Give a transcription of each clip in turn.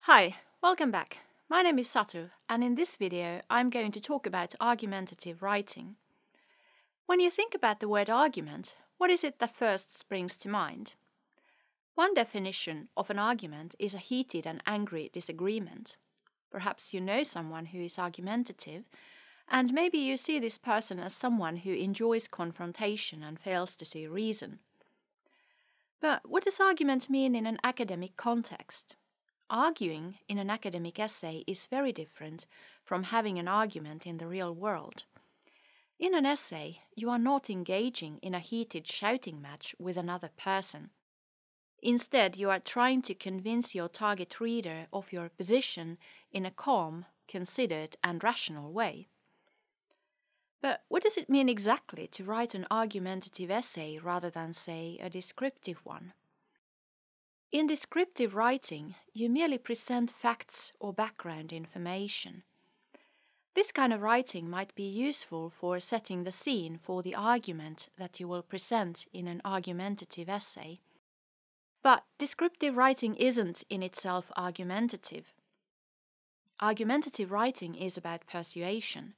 Hi, welcome back. My name is Satu, and in this video I'm going to talk about argumentative writing. When you think about the word argument, what is it that first springs to mind? One definition of an argument is a heated and angry disagreement. Perhaps you know someone who is argumentative, and maybe you see this person as someone who enjoys confrontation and fails to see reason. But what does argument mean in an academic context? Arguing in an academic essay is very different from having an argument in the real world. In an essay, you are not engaging in a heated shouting match with another person. Instead, you are trying to convince your target reader of your position in a calm, considered, and rational way. But what does it mean exactly to write an argumentative essay rather than, say, a descriptive one? In descriptive writing, you merely present facts or background information. This kind of writing might be useful for setting the scene for the argument that you will present in an argumentative essay. But descriptive writing isn't in itself argumentative. Argumentative writing is about persuasion.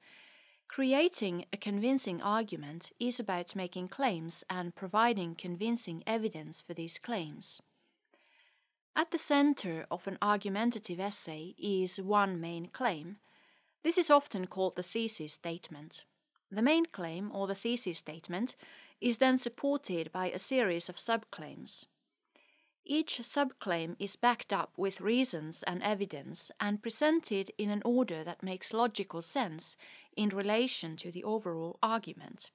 Creating a convincing argument is about making claims and providing convincing evidence for these claims. At the center of an argumentative essay is one main claim. This is often called the thesis statement. The main claim, or the thesis statement, is then supported by a series of subclaims. Each subclaim is backed up with reasons and evidence and presented in an order that makes logical sense in relation to the overall argument.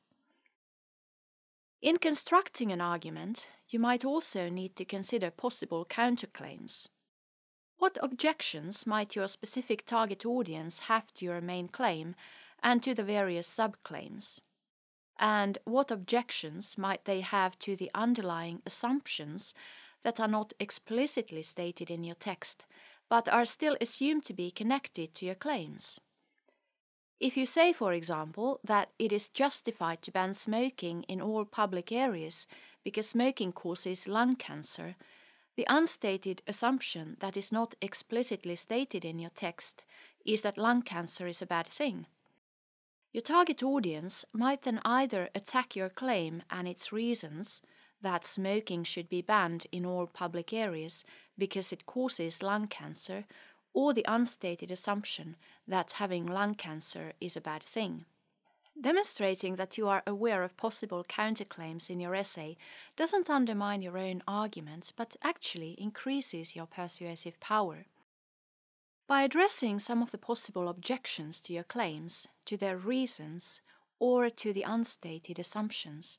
In constructing an argument, you might also need to consider possible counterclaims. What objections might your specific target audience have to your main claim and to the various subclaims? And what objections might they have to the underlying assumptions that are not explicitly stated in your text, but are still assumed to be connected to your claims? If you say, for example, that it is justified to ban smoking in all public areas because smoking causes lung cancer, the unstated assumption that is not explicitly stated in your text is that lung cancer is a bad thing. Your target audience might then either attack your claim and its reasons, that smoking should be banned in all public areas because it causes lung cancer, or the unstated assumption that having lung cancer is a bad thing. Demonstrating that you are aware of possible counterclaims in your essay doesn't undermine your own arguments, but actually increases your persuasive power. By addressing some of the possible objections to your claims, to their reasons, or to the unstated assumptions,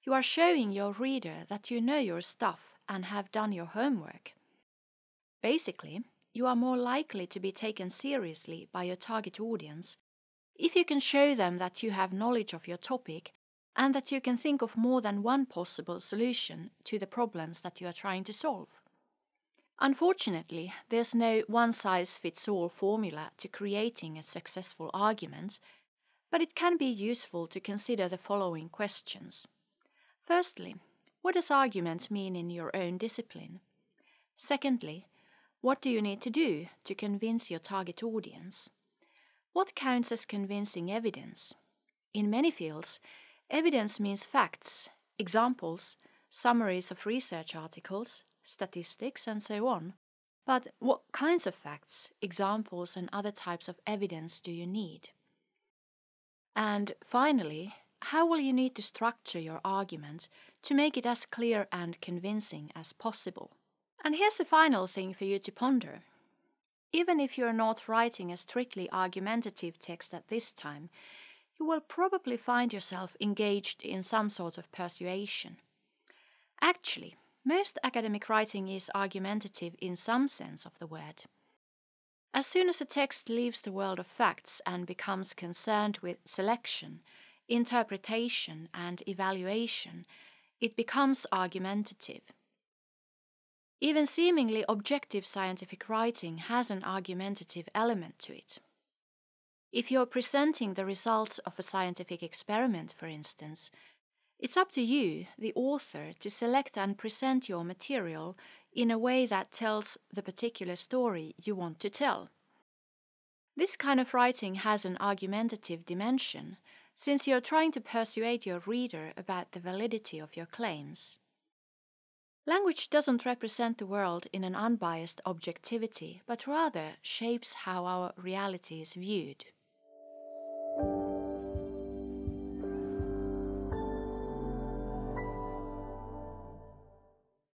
you are showing your reader that you know your stuff and have done your homework. Basically, you are more likely to be taken seriously by your target audience if you can show them that you have knowledge of your topic and that you can think of more than one possible solution to the problems that you are trying to solve. Unfortunately, there's no one-size-fits-all formula to creating a successful argument, but it can be useful to consider the following questions. Firstly, what does argument mean in your own discipline? Secondly, what do you need to do to convince your target audience? What counts as convincing evidence? In many fields, evidence means facts, examples, summaries of research articles, statistics, and so on. But what kinds of facts, examples, and other types of evidence do you need? And finally, how will you need to structure your argument to make it as clear and convincing as possible? And here's the final thing for you to ponder. Even if you're not writing a strictly argumentative text at this time, you will probably find yourself engaged in some sort of persuasion. Actually, most academic writing is argumentative in some sense of the word. As soon as a text leaves the world of facts and becomes concerned with selection, interpretation, and evaluation, it becomes argumentative. Even seemingly objective scientific writing has an argumentative element to it. If you're presenting the results of a scientific experiment, for instance, it's up to you, the author, to select and present your material in a way that tells the particular story you want to tell. This kind of writing has an argumentative dimension, since you're trying to persuade your reader about the validity of your claims. Language doesn't represent the world in an unbiased objectivity, but rather shapes how our reality is viewed.